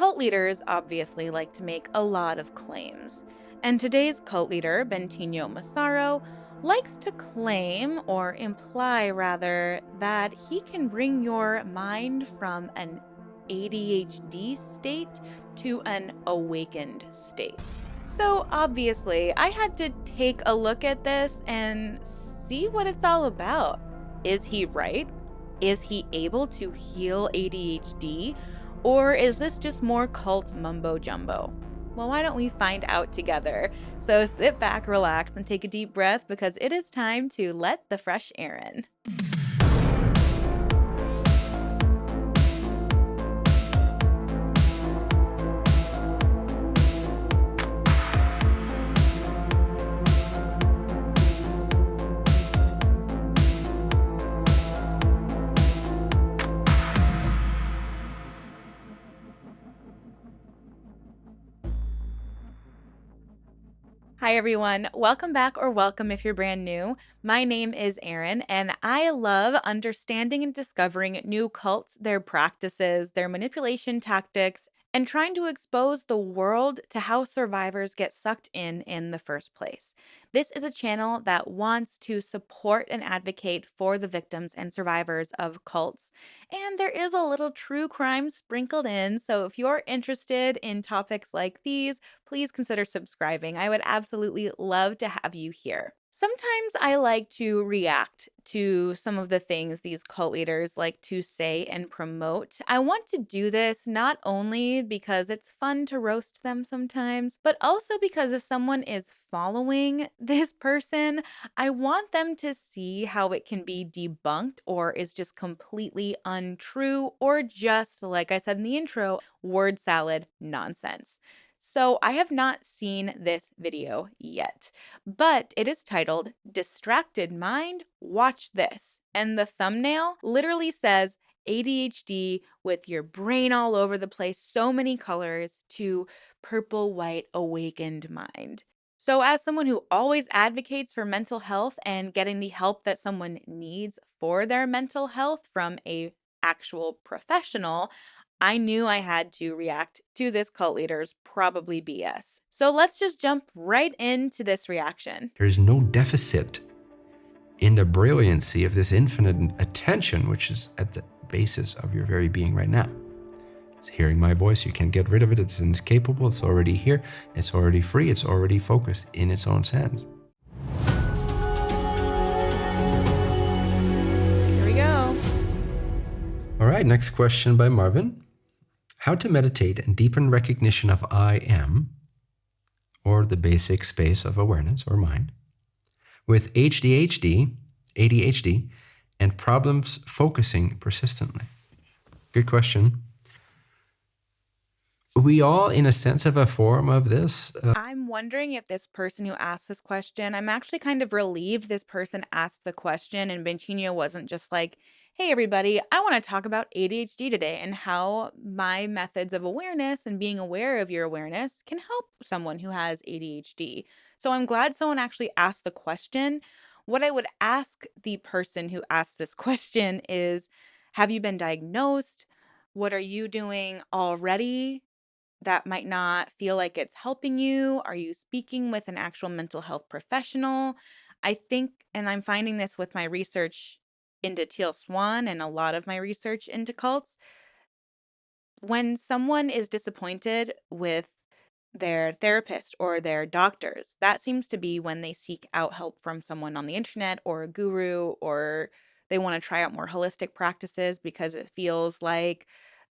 Cult leaders obviously like to make a lot of claims. And today's cult leader, Bentinho Massaro, likes to claim, or imply rather, that he can bring your mind from an ADHD state to an awakened state. So obviously, I had to take a look at this and see what it's all about. Is he right? Is he able to heal ADHD? Or is this just more cult mumbo jumbo? Well, why don't we find out together? So sit back, relax, and take a deep breath because it is time to let the fresh air in. Hi, everyone. Welcome back, or welcome if you're brand new. My name is Erin, and I love understanding and discovering new cults, their practices, their manipulation tactics, and trying to expose the world to how survivors get sucked in the first place. This is a channel that wants to support and advocate for the victims and survivors of cults. And there is a little true crime sprinkled in. So if you're interested in topics like these, please consider subscribing. I would absolutely love to have you here. Sometimes I like to react to some of the things these cult leaders like to say and promote. I want to do this not only because it's fun to roast them sometimes, but also because if someone is following this person, I want them to see how it can be debunked or is just completely untrue or just, like I said in the intro, word salad nonsense. So I have not seen this video yet, but it is titled Distracted Mind, Watch This. And the thumbnail literally says ADHD with your brain all over the place, so many colors, to purple, white, awakened mind. So, as someone who always advocates for mental health and getting the help that someone needs for their mental health from a actual professional, I knew I had to react to this cult leader's probably BS. So let's just jump right into this reaction. There's no deficit in the brilliancy of this infinite attention, which is at the basis of your very being right now. It's hearing my voice. You can't get rid of it. It's inescapable. It's already here. It's already free. It's already focused in its own sense. Here we go. All right, next question by Marvin. How to meditate and deepen recognition of I am, or the basic space of awareness or mind, with ADHD, and problems focusing persistently. Good question. We all, in a sense, have a form of this. I'm wondering if this person who asked this question, I'm actually kind of relieved this person asked the question and Bentinho wasn't just like, hey, everybody, I want to talk about ADHD today and how my methods of awareness and being aware of your awareness can help someone who has ADHD. So I'm glad someone actually asked the question. What I would ask the person who asked this question is, have you been diagnosed? What are you doing already that might not feel like it's helping you? Are you speaking with an actual mental health professional? I think, and I'm finding this with my research into Teal Swan and a lot of my research into cults, when someone is disappointed with their therapist or their doctors, that seems to be when they seek out help from someone on the internet or a guru, or they want to try out more holistic practices because it feels like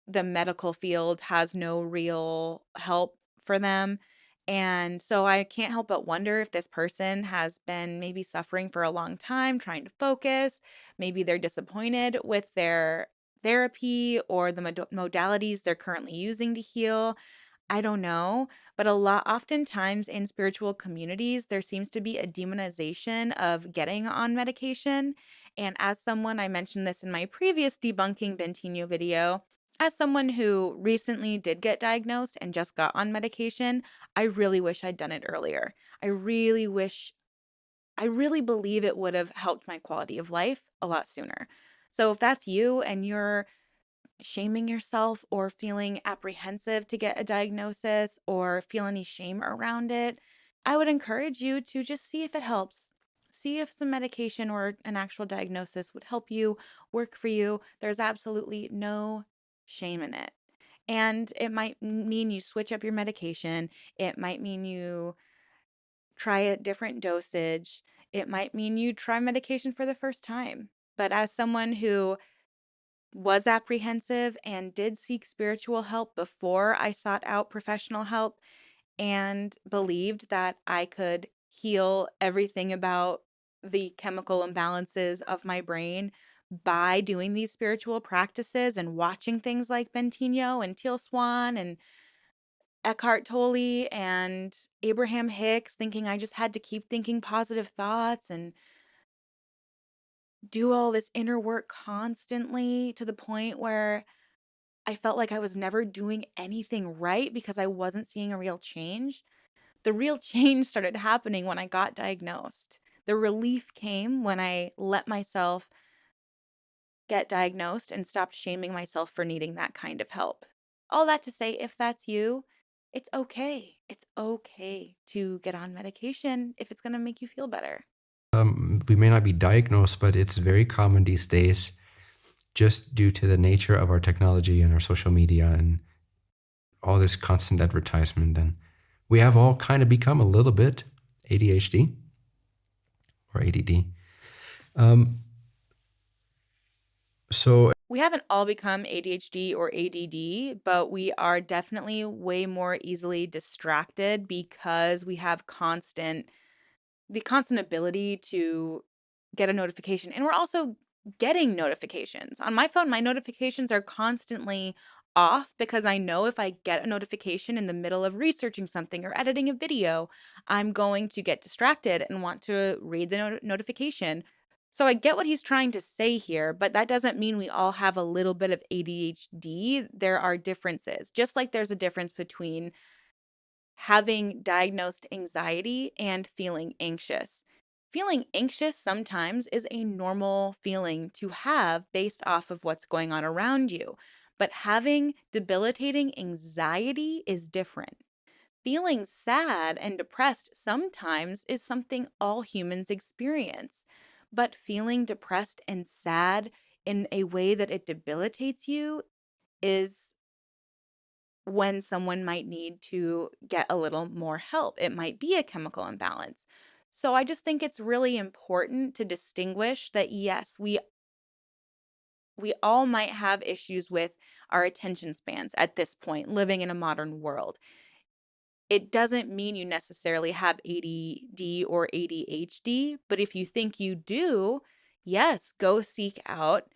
the medical field has no real help for them. And so I can't help but wonder if this person has been maybe suffering for a long time, trying to focus. Maybe they're disappointed with their therapy or the modalities they're currently using to heal. I don't know, but oftentimes in spiritual communities, there seems to be a demonization of getting on medication. And as someone, I mentioned this in my previous debunking Bentinho video, as someone who recently did get diagnosed and just got on medication, I really wish I'd done it earlier. I really believe it would have helped my quality of life a lot sooner. So if that's you and you're shaming yourself or feeling apprehensive to get a diagnosis or feel any shame around it, I would encourage you to just see if it helps. See if some medication or an actual diagnosis would help you, work for you. There's absolutely no shame in it. And it might mean you switch up your medication. It might mean you try a different dosage. It might mean you try medication for the first time. But as someone who was apprehensive and did seek spiritual help before I sought out professional help and believed that I could heal everything about the chemical imbalances of my brain by doing these spiritual practices and watching things like Bentinho and Teal Swan and Eckhart Tolle and Abraham Hicks, thinking I just had to keep thinking positive thoughts and do all this inner work constantly to the point where I felt like I was never doing anything right because I wasn't seeing a real change. The real change started happening when I got diagnosed. The relief came when I let myself get diagnosed and stopped shaming myself for needing that kind of help. All that to say, if that's you, it's okay. It's okay to get on medication if it's going to make you feel better. We may not be diagnosed, but it's very common these days just due to the nature of our technology and our social media and all this constant advertisement. And we have all kind of become a little bit ADHD or ADD. So We haven't all become ADHD or ADD, but we are definitely way more easily distracted because we have the constant ability to get a notification. And we're also getting notifications. On my phone, my notifications are constantly off because I know if I get a notification in the middle of researching something or editing a video, I'm going to get distracted and want to read the notification. So I get what he's trying to say here, but that doesn't mean we all have a little bit of ADHD. There are differences, just like there's a difference between having diagnosed anxiety and feeling anxious. Feeling anxious sometimes is a normal feeling to have based off of what's going on around you, but having debilitating anxiety is different. Feeling sad and depressed sometimes is something all humans experience, but feeling depressed and sad in a way that it debilitates you is when someone might need to get a little more help. It might be a chemical imbalance. So I just think it's really important to distinguish that yes, we all might have issues with our attention spans at this point living in a modern world. It doesn't mean you necessarily have ADD or ADHD, but if you think you do, yes, go seek out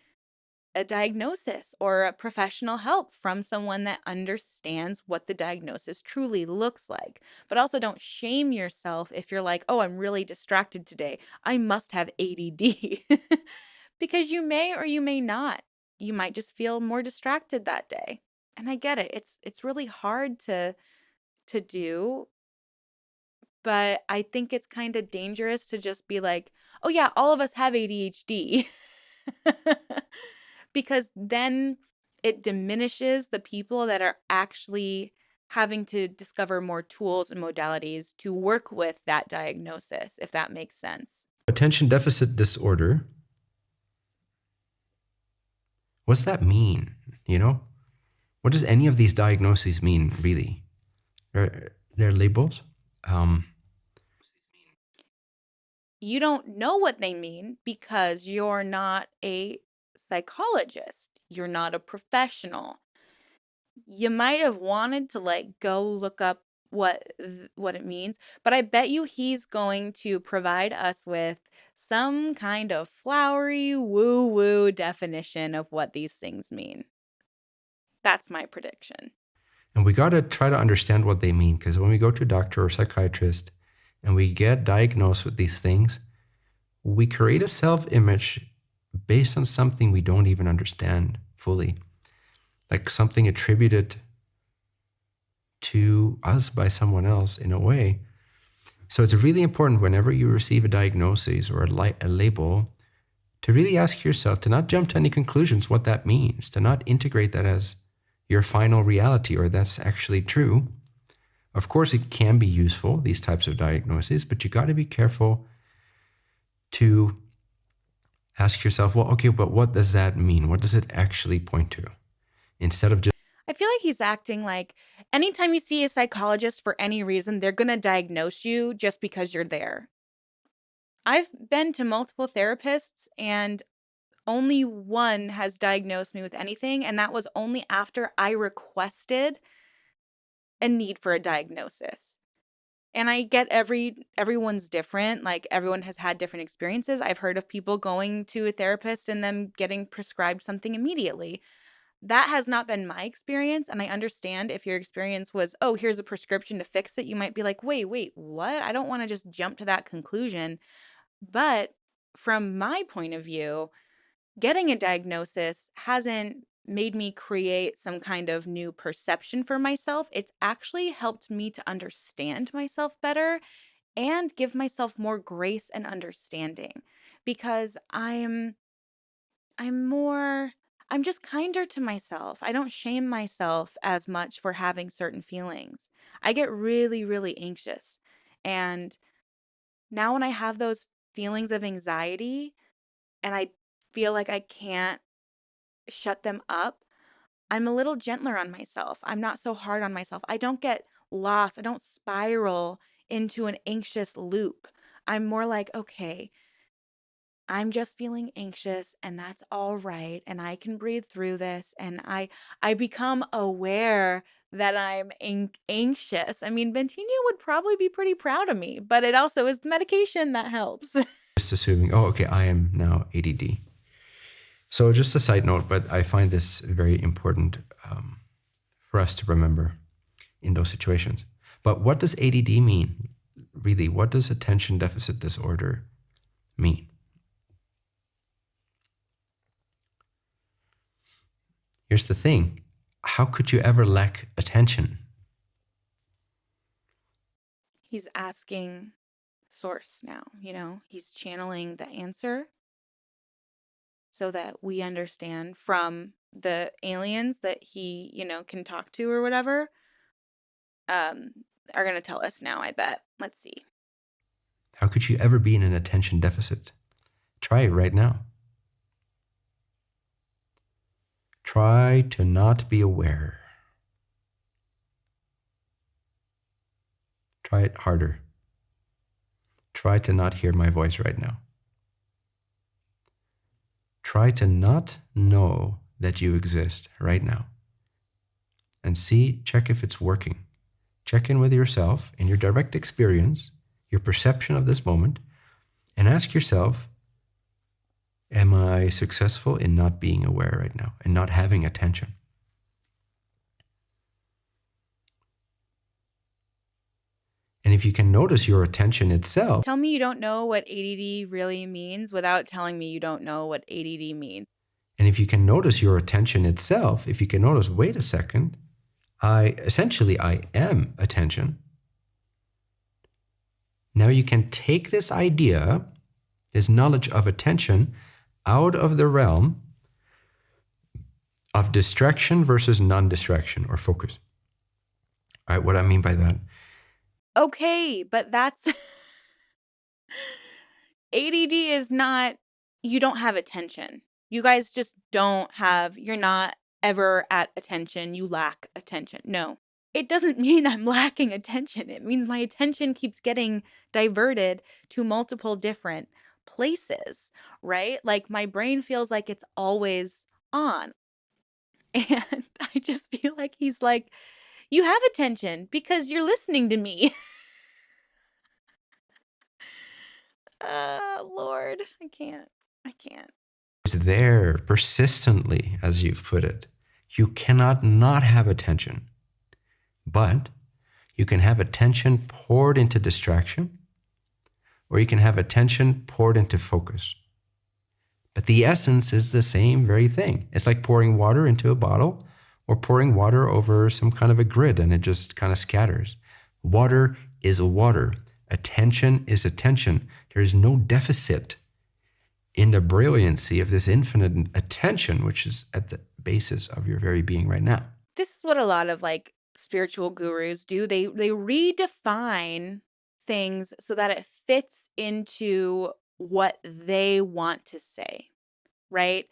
a diagnosis or a professional help from someone that understands what the diagnosis truly looks like. But also don't shame yourself if you're like, oh, I'm really distracted today. I must have ADD. Because you may or you may not. You might just feel more distracted that day. And I get it. It's really hard to do, but I think it's kind of dangerous to just be like, oh yeah, all of us have ADHD. Because then it diminishes the people that are actually having to discover more tools and modalities to work with that diagnosis, if that makes sense. attention deficit disorder, what's that mean? You know, what does any of these diagnoses mean, really? They're labels. You don't know what they mean because you're not a psychologist. You're not a professional. You might have wanted to like go look up what it means, but I bet you he's going to provide us with some kind of flowery woo-woo definition of what these things mean. That's my prediction. And we got to try to understand what they mean, because when we go to a doctor or psychiatrist and we get diagnosed with these things, we create a self-image based on something we don't even understand fully, like something attributed to us by someone else in a way. So it's really important whenever you receive a diagnosis or a label to really ask yourself, to not jump to any conclusions what that means, to not integrate that as your final reality or that's actually true. Of course, it can be useful, these types of diagnoses, but you got to be careful to ask yourself, well, okay, but what does that mean? What does it actually point to? Instead of just, I feel like he's acting like anytime you see a psychologist for any reason, they're going to diagnose you just because you're there. I've been to multiple therapists and only one has diagnosed me with anything, and that was only after I requested a need for a diagnosis. And I get everyone's different, like, everyone has had different experiences. I've heard of people going to a therapist and them getting prescribed something immediately. That has not been my experience, and I understand if your experience was, "Oh, here's a prescription to fix it," you might be like, "Wait, what? I don't wanna just jump to that conclusion." But from my point of view, getting a diagnosis hasn't made me create some kind of new perception for myself. It's actually helped me to understand myself better and give myself more grace and understanding because I'm more I'm just kinder to myself. I don't shame myself as much for having certain feelings. I get really, really anxious. And now when I have those feelings of anxiety and I feel like I can't shut them up, I'm a little gentler on myself. I'm not so hard on myself. I don't get lost. I don't spiral into an anxious loop. I'm more like, okay, I'm just feeling anxious and that's all right and I can breathe through this and I become aware that I'm anxious. I mean, Bentinho would probably be pretty proud of me, but it also is the medication that helps. just assuming, oh, okay, I am now ADD. So just a side note, but I find this very important for us to remember in those situations. But what does ADD mean? Really, what does attention deficit disorder mean? Here's the thing. How could you ever lack attention? He's asking source now, he's channeling the answer so that we understand from the aliens that he, can talk to or whatever, are going to tell us now, I bet. Let's see. How could you ever be in an attention deficit? Try it right now. Try to not be aware. Try it harder. Try to not hear my voice right now. Try to not know that you exist right now. And check if it's working. Check in with yourself in your direct experience, your perception of this moment, and ask yourself, am I successful in not being aware right now and not having attention? And if you can notice your attention itself. Tell me you don't know what ADD really means without telling me you don't know what ADD means. And if you can notice your attention itself, if you can notice, wait a second, I am attention. Now you can take this idea, this knowledge of attention, out of the realm of distraction versus non-distraction or focus. All right, what I mean by that. Okay, but that's ADD is not, you don't have attention. You guys just you're not ever at attention. You lack attention. No, it doesn't mean I'm lacking attention. It means my attention keeps getting diverted to multiple different places, right? Like my brain feels like it's always on. And I just feel like he's like, you have attention because you're listening to me. Lord, I can't. It's there persistently, as you've put it. You cannot not have attention, but you can have attention poured into distraction, or you can have attention poured into focus. But the essence is the same very thing. It's like pouring water into a bottle or pouring water over some kind of a grid and it just kind of scatters. Water is water. Attention is attention. There is no deficit in the brilliancy of this infinite attention, which is at the basis of your very being right now. This is what a lot of like spiritual gurus do. They redefine things so that it fits into what they want to say, right?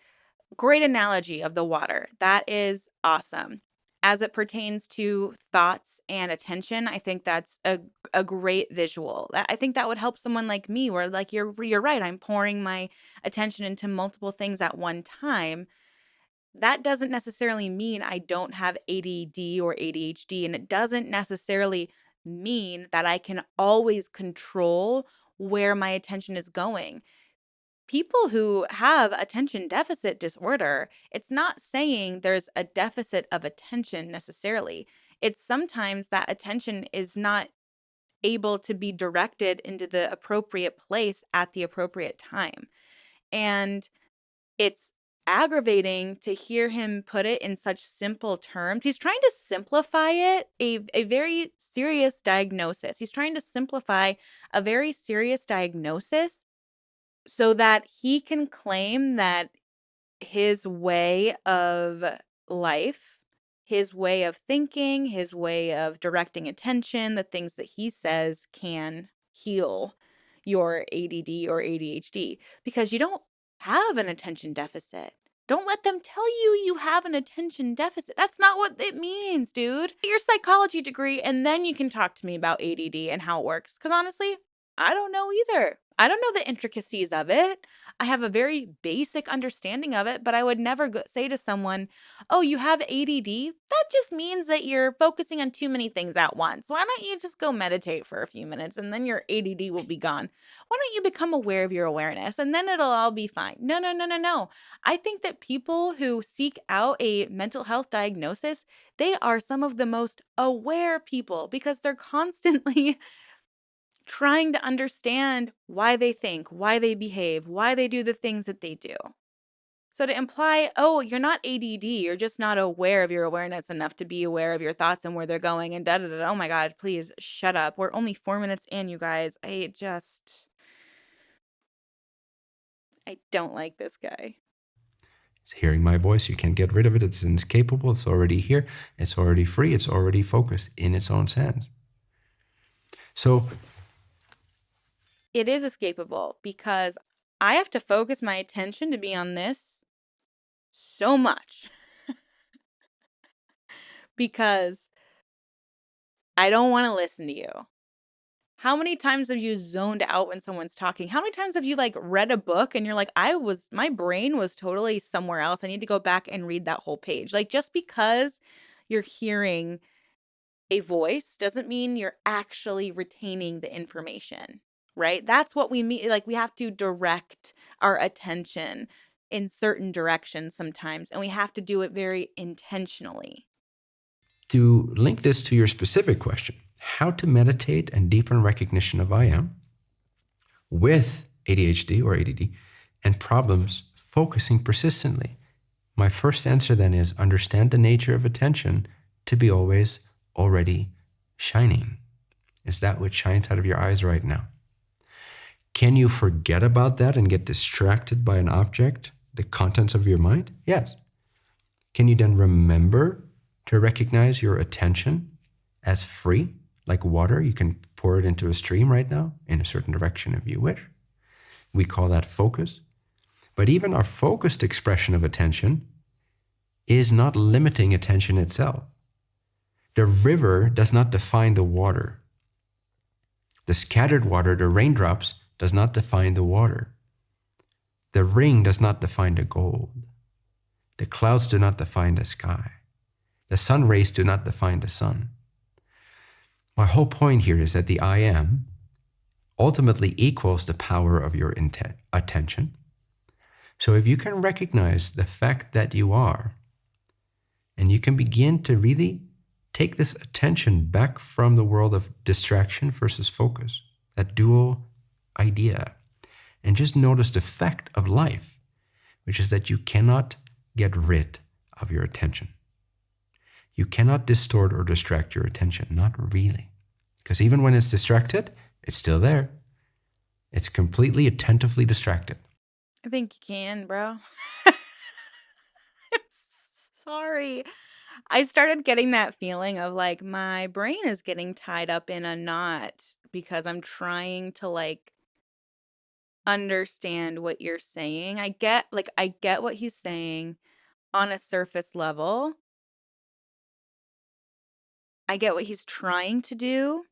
Great analogy of the water. That is awesome. As it pertains to thoughts and attention, I think that's a great visual. I think that would help someone like me, where like you're right, I'm pouring my attention into multiple things at one time. That doesn't necessarily mean I don't have ADD or ADHD, and it doesn't necessarily mean that I can always control where my attention is going. People who have attention deficit disorder, it's not saying there's a deficit of attention necessarily. It's sometimes that attention is not able to be directed into the appropriate place at the appropriate time. And it's aggravating to hear him put it in such simple terms. He's trying to simplify it, a very serious diagnosis. He's trying to simplify a very serious diagnosis so that he can claim that his way of life, his way of thinking, his way of directing attention, the things that he says can heal your ADD or ADHD, because you don't have an attention deficit. Don't let them tell you have an attention deficit. That's not what it means, dude. Get your psychology degree and then you can talk to me about ADD and how it works. Because honestly, I don't know either. I don't know the intricacies of it. I have a very basic understanding of it, but I would never say to someone, oh, you have ADD? That just means that you're focusing on too many things at once. Why don't you just go meditate for a few minutes and then your ADD will be gone? Why don't you become aware of your awareness and then it'll all be fine? No, no, no, no, no. I think that people who seek out a mental health diagnosis, they are some of the most aware people because they're constantly trying to understand why they think, why they behave, why they do the things that they do. So to imply, oh, you're not ADD, you're just not aware of your awareness enough to be aware of your thoughts and where they're going and da-da-da. Oh my God, please shut up. We're only 4 minutes in, you guys. I don't like this guy. It's hearing my voice. You can't get rid of it. It's inescapable. It's already here. It's already free. It's already focused in its own sense. So it is escapable because I have to focus my attention to be on this so much because I don't want to listen to you. How many times have you zoned out when someone's talking? How many times have you like read a book and you're like, my brain was totally somewhere else. I need to go back and read that whole page. Like just because you're hearing a voice doesn't mean you're actually retaining the information. Right? That's what we mean. Like we have to direct our attention in certain directions sometimes, and we have to do it very intentionally. To link this to your specific question, how to meditate and deepen recognition of I am with ADHD or ADD and problems focusing persistently. My first answer then is understand the nature of attention to be always already shining. Is that what shines out of your eyes right now? Can you forget about that and get distracted by an object, the contents of your mind? Yes. Can you then remember to recognize your attention as free, like water? You can pour it into a stream right now in a certain direction if you wish. We call that focus. But even our focused expression of attention is not limiting attention itself. The river does not define the water. The scattered water, the raindrops, does not define the water. The ring does not define the gold. The clouds do not define the sky. The sun rays do not define the sun. My whole point here is that the I am ultimately equals the power of your attention. So if you can recognize the fact that you are, and you can begin to really take this attention back from the world of distraction versus focus, that dual idea, and just notice the fact of life, which is that you cannot get rid of your attention. You cannot distort or distract your attention, not really. Because even when it's distracted, it's still there. It's completely attentively distracted. I think you can, bro. I'm sorry. I started getting that feeling of like my brain is getting tied up in a knot because I'm trying to like understand what you're saying. I get what he's saying on a surface level. I get what he's trying to do,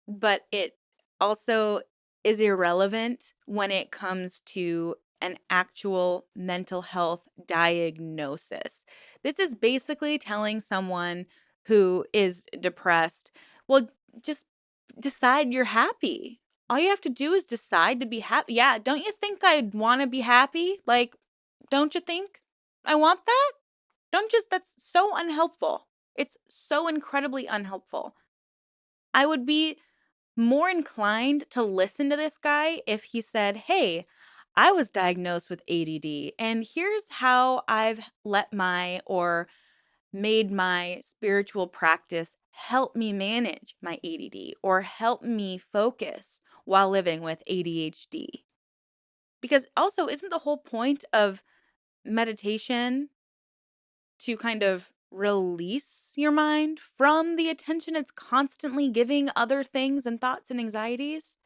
but it also is irrelevant when it comes to an actual mental health diagnosis. This is basically telling someone who is depressed, well, just decide you're happy. All you have to do is decide to be happy. Yeah, don't you think I'd want to be happy? Like, don't you think I want that? Don't just, that's so unhelpful. It's so incredibly unhelpful. I would be more inclined to listen to this guy if he said, "Hey, I was diagnosed with ADD, and here's how I've let my or made my spiritual practice help me manage my ADD or help me focus while living with ADHD." Because also, isn't the whole point of meditation to kind of release your mind from the attention it's constantly giving other things and thoughts and anxieties?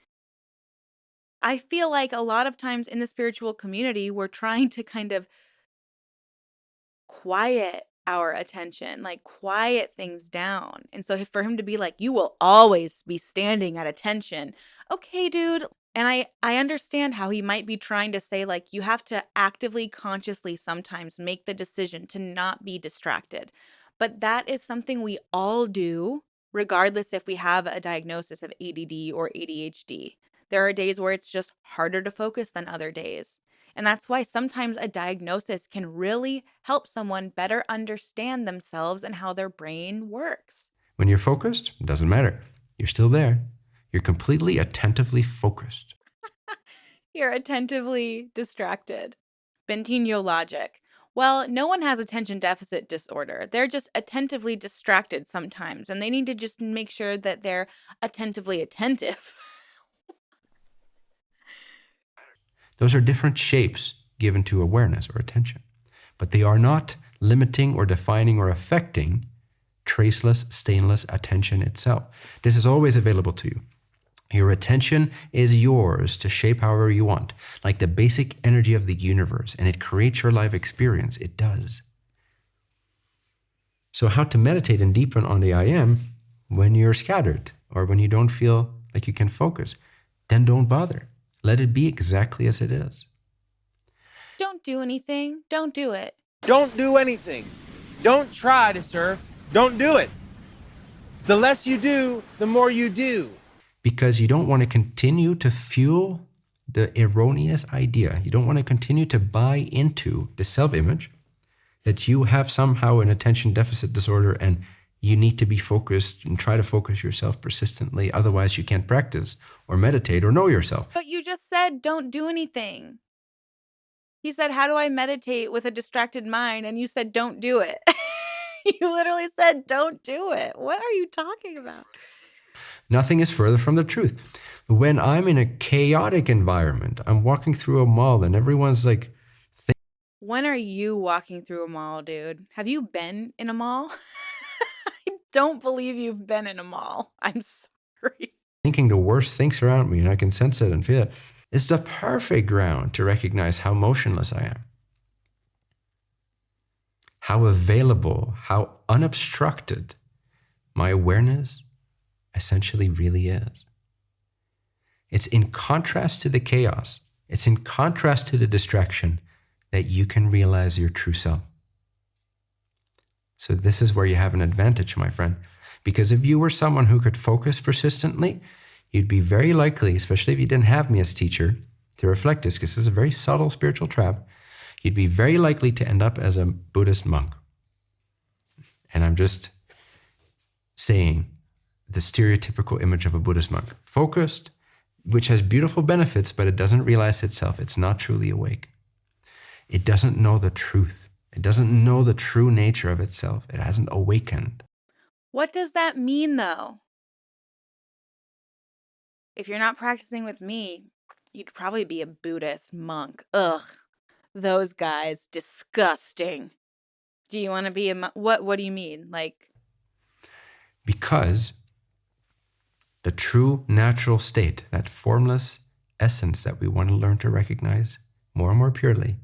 I feel like a lot of times in the spiritual community, we're trying to kind of quiet our attention, like quiet things down. And so for him to be like, "You will always be standing at attention." Okay, dude. And I understand how he might be trying to say like you have to actively consciously sometimes make the decision to not be distracted. But that is something we all do regardless if we have a diagnosis of ADD or ADHD. There are days where it's just harder to focus than other days. And that's why sometimes a diagnosis can really help someone better understand themselves and how their brain works. When you're focused, it doesn't matter. You're still there. You're completely attentively focused. You're attentively distracted. Bentinho logic. Well, no one has attention deficit disorder. They're just attentively distracted sometimes, and they need to just make sure that they're attentively attentive. Those are different shapes given to awareness or attention, but they are not limiting or defining or affecting traceless, stainless attention itself. This is always available to you. Your attention is yours to shape however you want, like the basic energy of the universe, and it creates your life experience. It does. So, how to meditate and deepen on the I am when you're scattered or when you don't feel like you can focus? Then don't bother. Let it be exactly as it is. Don't do anything. Don't do it. Don't do anything. Don't try to surf. Don't do it. The less you do, the more you do. Because you don't want to continue to fuel the erroneous idea. You don't want to continue to buy into the self-image that you have somehow an attention deficit disorder and you need to be focused and try to focus yourself persistently. Otherwise, you can't practice or meditate or know yourself. But you just said don't do anything. He said, "How do I meditate with a distracted mind?" And you said, "Don't do it." You literally said, "Don't do it." What are you talking about? Nothing is further from the truth. When I'm in a chaotic environment, I'm walking through a mall and everyone's like, When are you walking through a mall, dude? Have you been in a mall? I don't believe you've been in a mall. I'm sorry. thinking the worst things around me, and I can sense it and feel it. It's the perfect ground to recognize how motionless I am, how available, how unobstructed my awareness essentially really is. It's in contrast to the chaos, it's in contrast to the distraction that you can realize your true self. So this is where you have an advantage, my friend. Because if you were someone who could focus persistently, you'd be very likely, especially if you didn't have me as teacher, to reflect this, because this is a very subtle spiritual trap, you'd be very likely to end up as a Buddhist monk. And I'm just saying the stereotypical image of a Buddhist monk. Focused, which has beautiful benefits, but it doesn't realize itself. It's not truly awake. It doesn't know the truth. It doesn't know the true nature of itself. It hasn't awakened. What does that mean, though? If you're not practicing with me, You'd probably be a Buddhist monk. Ugh, those guys, disgusting. Do you want to be a monk? What do you mean? Like, Because the true natural state, that formless essence that we want to learn to recognize more and more purely,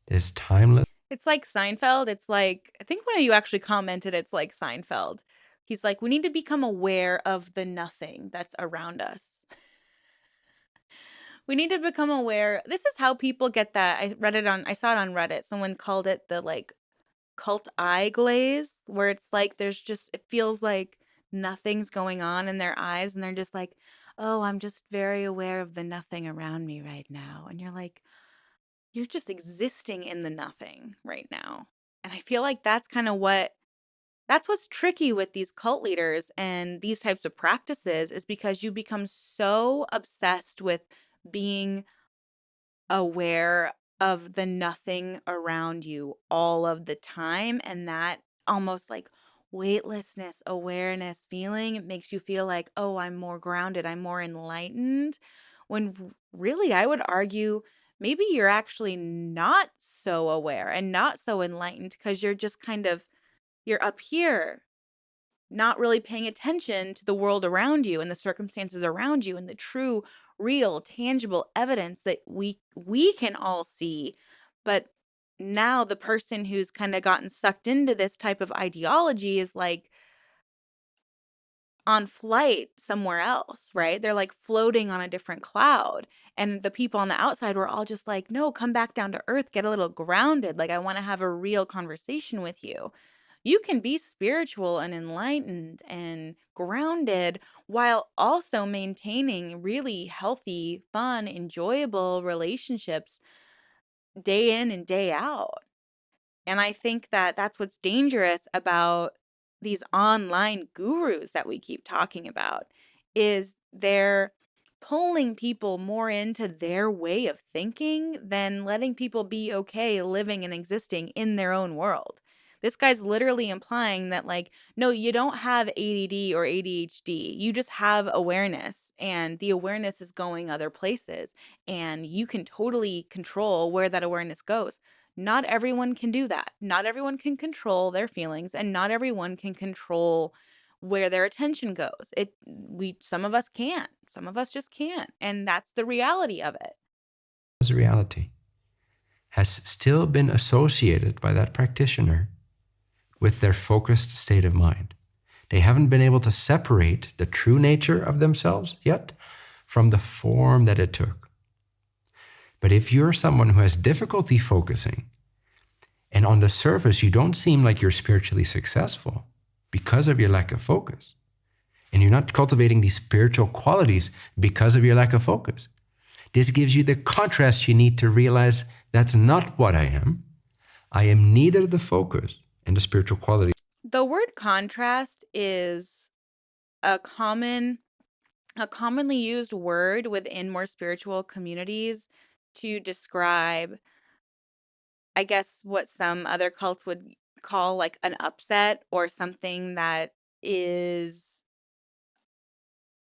is timeless. it's like Seinfeld. It's like, I think one of you actually commented it's like Seinfeld. He's like, we need to become aware of the nothing that's around us. We need to become aware. This is how people get that. I saw it on Reddit. Someone called it the like cult eye glaze, where it's like it feels like nothing's going on in their eyes and they're just like, "Oh, I'm just very aware of the nothing around me right now." And you're like, you're just existing in the nothing right now. And I feel like that's what's tricky with these cult leaders and these types of practices, is because you become so obsessed with being aware of the nothing around you all of the time, and that almost like weightlessness, awareness feeling, it makes you feel like, "Oh, I'm more grounded, I'm more enlightened." When really, I would argue maybe you're actually not so aware and not so enlightened, because you're just you're up here not really paying attention to the world around you and the circumstances around you and the true, real, tangible evidence that we can all see. But now the person who's kind of gotten sucked into this type of ideology is like on flight somewhere else, right? They're like floating on a different cloud. And the people on the outside were all just like, "No, come back down to earth, get a little grounded. Like, I want to have a real conversation with you." You can be spiritual and enlightened and grounded while also maintaining really healthy, fun, enjoyable relationships day in and day out. And I think that that's what's dangerous about these online gurus that we keep talking about, is they're pulling people more into their way of thinking than letting people be okay living and existing in their own world. This guy's literally implying that, like, no, you don't have ADD or ADHD. You just have awareness, and the awareness is going other places, and you can totally control where that awareness goes. Not everyone can do that. Not everyone can control their feelings, and not everyone can control where their attention goes. Some of us can't. Some of us just can't. And that's the reality of it. As reality has still been associated by that practitioner with their focused state of mind. They haven't been able to separate the true nature of themselves yet from the form that it took. But if you're someone who has difficulty focusing, and on the surface you don't seem like you're spiritually successful because of your lack of focus, and you're not cultivating these spiritual qualities because of your lack of focus, this gives you the contrast you need to realize that's not what I am. I am neither the focus and the spiritual quality. The word contrast is a commonly used word within more spiritual communities to describe, I guess, what some other cults would call like an upset, or something that is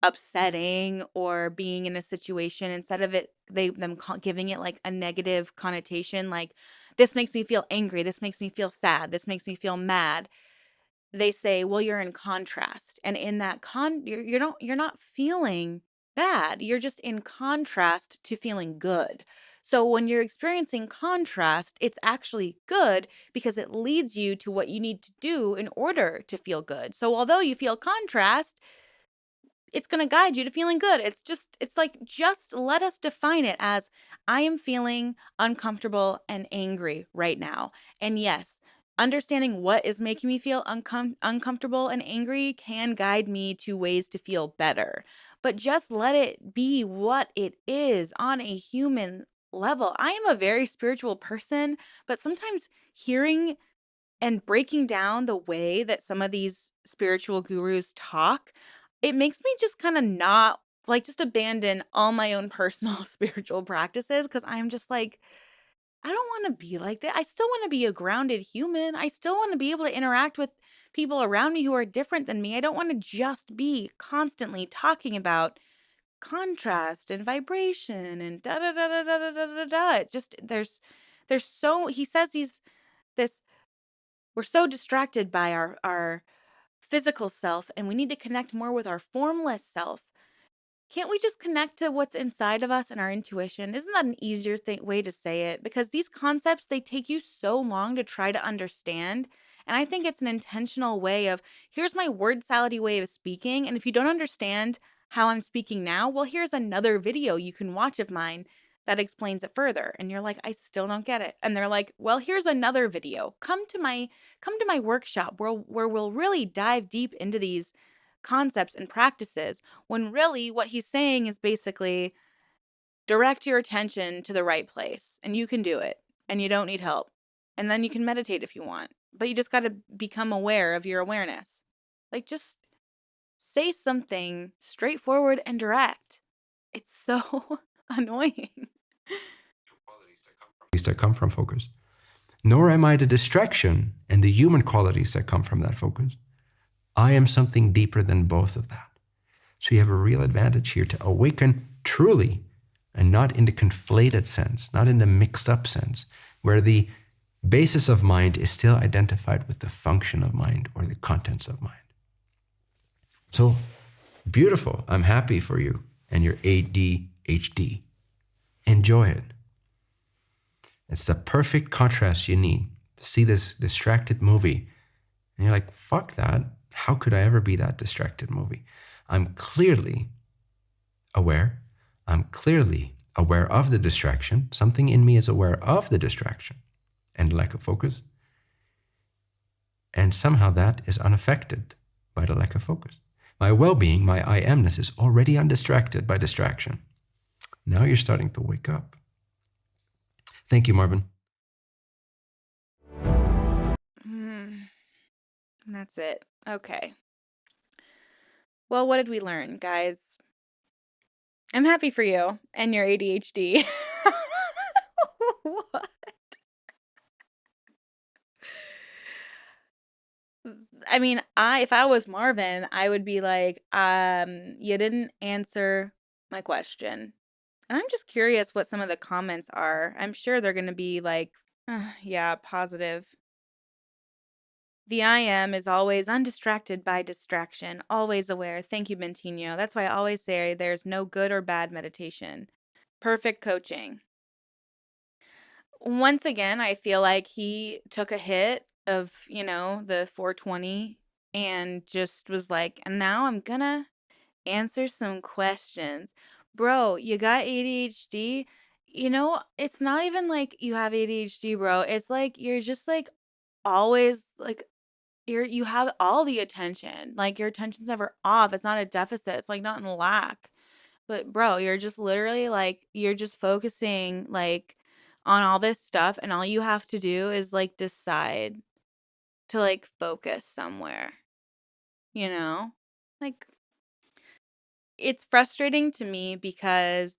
upsetting, or being in a situation, instead of giving it like a negative connotation, like, this makes me feel angry, this makes me feel sad, this makes me feel mad. They say, well, you're in contrast, and in that you're not feeling bad, you're just in contrast to feeling good. So when you're experiencing contrast, it's actually good, because it leads you to what you need to do in order to feel good. So although you feel contrast, it's going to guide you to feeling good. It's like, just let us define it as, I am feeling uncomfortable and angry right now. And yes, understanding what is making me feel uncomfortable and angry can guide me to ways to feel better. But just let it be what it is on a human level. I am a very spiritual person, but sometimes hearing and breaking down the way that some of these spiritual gurus talk, it makes me just kind of not like, just abandon all my own personal spiritual practices, because I'm just like, I don't want to be like that. I still want to be a grounded human. I still want to be able to interact with people around me who are different than me. I don't want to just be constantly talking about contrast and vibration and da da da da da da da da da. It just there's so he says he's this we're so distracted by our physical self and we need to connect more with our formless self. Can't we just connect to what's inside of us and our intuition? Isn't that an easier way to say it? Because these concepts, they take you so long to try to understand. And I think it's an intentional way of here's my word salady way of speaking. And if you don't understand how I'm speaking now, well, here's another video you can watch of mine that explains it further. And you're like, I still don't get it. And they're like, well, here's another video. Come to my workshop where we'll really dive deep into these concepts and practices, when really what he's saying is basically direct your attention to the right place and you can do it and you don't need help. And then you can meditate if you want, but you just got to become aware of your awareness. Like, just say something straightforward and direct. It's so annoying. Qualities that come from focus. Nor am I the distraction and the human qualities that come from that focus. I am something deeper than both of that. So you have a real advantage here to awaken truly, and not in the conflated sense, not in the mixed up sense, where the basis of mind is still identified with the function of mind or the contents of mind. So beautiful. I'm happy for you and your ADHD. Enjoy it. It's the perfect contrast you need to see this distracted movie. And you're like, fuck that. How could I ever be that distracted movie? I'm clearly aware. I'm clearly aware of the distraction. Something in me is aware of the distraction and lack of focus. And somehow that is unaffected by the lack of focus. My well-being, my I amness is already undistracted by distraction. Now you're starting to wake up. Thank you, Marvin. That's it. Okay. Well, what did we learn, guys? I'm happy for you and your ADHD. What? I mean, if I was Marvin, I would be like, you didn't answer my question. And I'm just curious what some of the comments are. I'm sure they're going to be like, yeah, positive. The I am is always undistracted by distraction, always aware. Thank you, Bentinho. That's why I always say there's no good or bad meditation. Perfect coaching. Once again, I feel like he took a hit of, the 420 and just was like, and now I'm gonna answer some questions. Bro, you got ADHD? It's not even like you have ADHD, bro. It's like you're just like always like you have all the attention. Like, your attention's never off. It's not a deficit. It's like not in lack. But bro, you're just literally like you're just focusing like on all this stuff, and all you have to do is like decide to like focus somewhere, you know? Like, it's frustrating to me because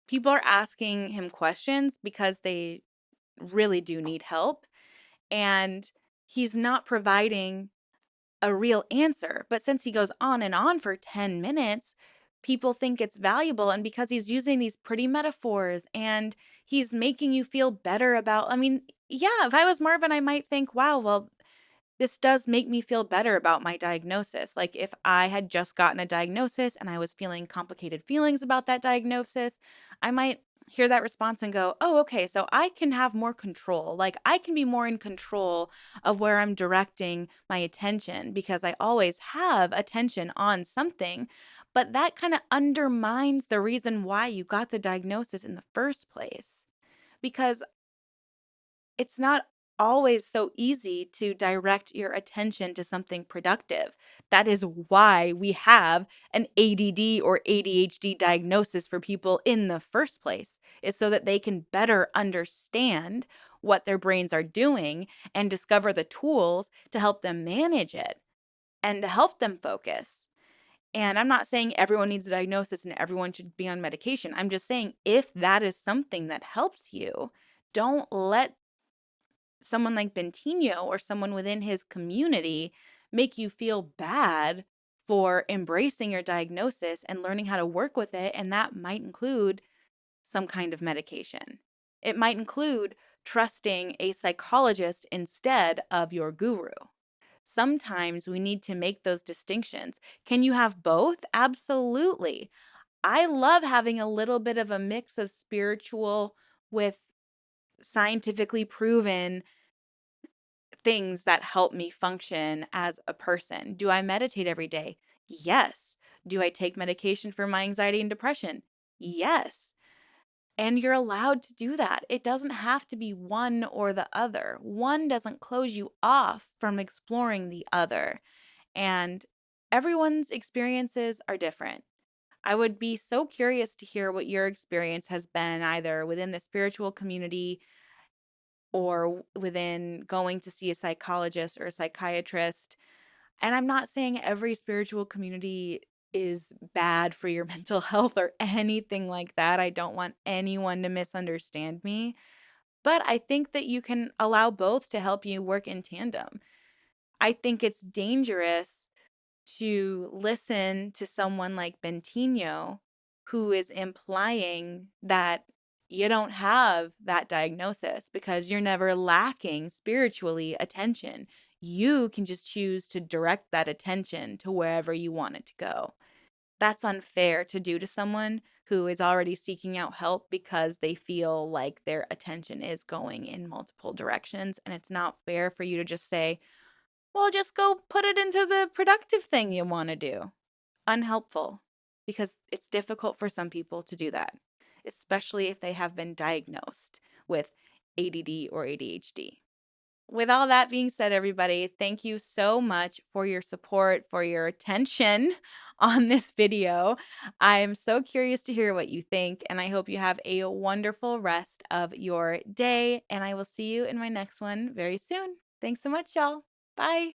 people are asking him questions because they really do need help, and he's not providing a real answer. But since he goes on and on for 10 minutes, people think it's valuable. And because he's using these pretty metaphors and he's making you feel better about, I mean, yeah, if I was Marvin, I might think, wow, well, this does make me feel better about my diagnosis. Like, if I had just gotten a diagnosis and I was feeling complicated feelings about that diagnosis, I might hear that response and go, oh, okay, so I can have more control. Like, I can be more in control of where I'm directing my attention because I always have attention on something. But that kind of undermines the reason why you got the diagnosis in the first place, because it's not always so easy to direct your attention to something productive. That is why we have an ADD or ADHD diagnosis for people in the first place, is so that they can better understand what their brains are doing and discover the tools to help them manage it and to help them focus. And I'm not saying everyone needs a diagnosis and everyone should be on medication. I'm just saying, if that is something that helps you, don't let someone like Bentinho or someone within his community make you feel bad for embracing your diagnosis and learning how to work with it. And that might include some kind of medication. It might include trusting a psychologist instead of your guru. Sometimes we need to make those distinctions. Can you have both? Absolutely. I love having a little bit of a mix of spiritual with scientifically proven things that help me function as a person. Do I meditate every day? Yes. Do I take medication for my anxiety and depression? Yes. And you're allowed to do that. It doesn't have to be one or the other. One doesn't close you off from exploring the other. And everyone's experiences are different. I would be so curious to hear what your experience has been, either within the spiritual community or within going to see a psychologist or a psychiatrist. And I'm not saying every spiritual community is bad for your mental health or anything like that. I don't want anyone to misunderstand me. But I think that you can allow both to help you work in tandem. I think it's dangerous to listen to someone like Bentinho, who is implying that you don't have that diagnosis because you're never lacking spiritually attention. You can just choose to direct that attention to wherever you want it to go. That's unfair to do to someone who is already seeking out help because they feel like their attention is going in multiple directions. And it's not fair for you to just say, well, just go put it into the productive thing you want to do. Unhelpful, because it's difficult for some people to do that, especially if they have been diagnosed with ADD or ADHD. With all that being said, everybody, thank you so much for your support, for your attention on this video. I am so curious to hear what you think, and I hope you have a wonderful rest of your day, and I will see you in my next one very soon. Thanks so much, y'all. Bye.